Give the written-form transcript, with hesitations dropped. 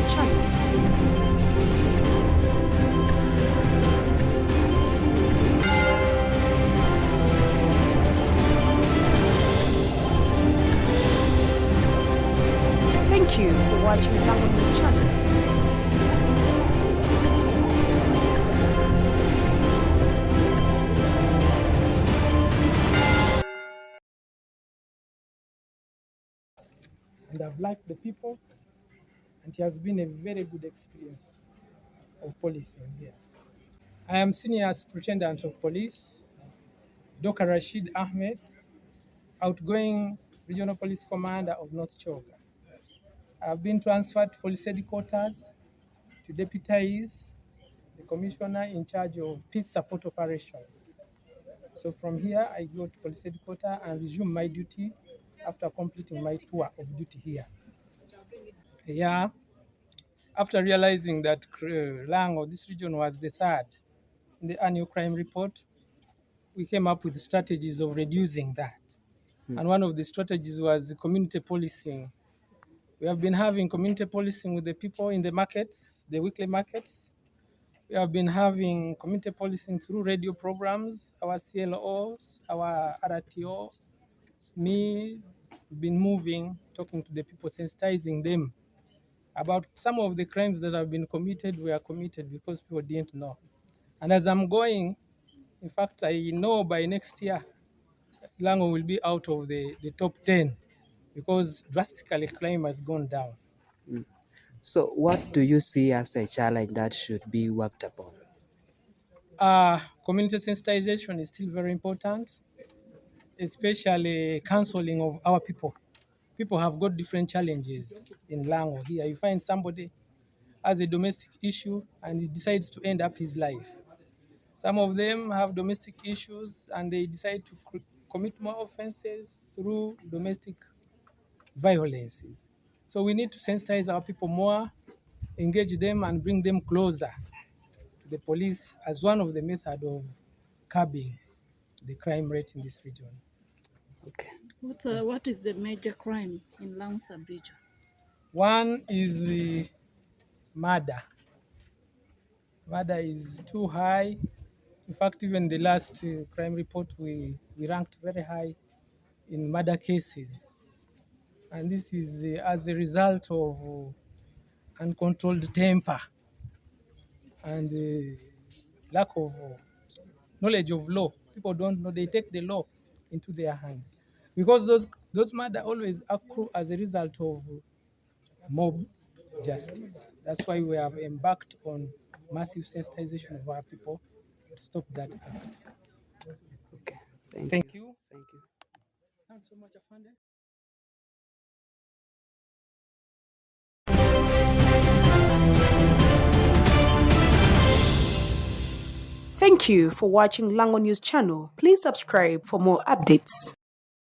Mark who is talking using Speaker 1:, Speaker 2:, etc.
Speaker 1: News channel. Thank you for watching Lango News channel.
Speaker 2: And I've liked the people, and it has been a very good experience of policing here. I am Senior Superintendent of Police, Dr. Rashid Ahmed, outgoing Regional Police Commander of North Kyoga. I've been transferred to Police Headquarters to deputize the Commissioner in charge of peace support operations. So from here, I go to Police Headquarters and resume my duty after completing my tour of duty here. Yeah, after realizing that Lango, this region, was the third in the annual crime report, we came up with strategies of reducing that. And one of the strategies was community policing. We have been having community policing with the people in the markets, the weekly markets. We have been having community policing through radio programs, our CLOs, our RTO. Me, we've been moving, talking to the people, sensitizing them about some of the crimes that have been committed were committed because people didn't know. And as I'm going, in fact, I know by next year, Lango will be out of the top 10 because drastically crime has gone down.
Speaker 3: So what do you see as a challenge that should be worked upon?
Speaker 2: Community sensitization is still very important, especially counseling of our people. People have got different challenges in Lango. Here you find somebody has a domestic issue and he decides to end up his life. Some of them have domestic issues and they decide to commit more offenses through domestic violences. So we need to sensitize our people more, engage them and bring them closer to the police as one of the methods of curbing the crime rate in this region.
Speaker 3: Okay.
Speaker 4: What is the major crime in Lango sub-region?
Speaker 2: One is the murder. Murder is too high. In fact, even the last crime report, we ranked very high in murder cases. And this is as a result of uncontrolled temper and lack of knowledge of law. People don't know, they take the law into their hands. Because those murder always accrue as a result of mob justice. That's why we have embarked on massive sensitization of our people to stop that act.
Speaker 3: Okay. Thank
Speaker 2: Thank
Speaker 3: you.
Speaker 2: you.
Speaker 3: Thank you.
Speaker 2: Thanks so much, Afande.
Speaker 1: Thank you for watching Lango News channel. Please subscribe for more updates.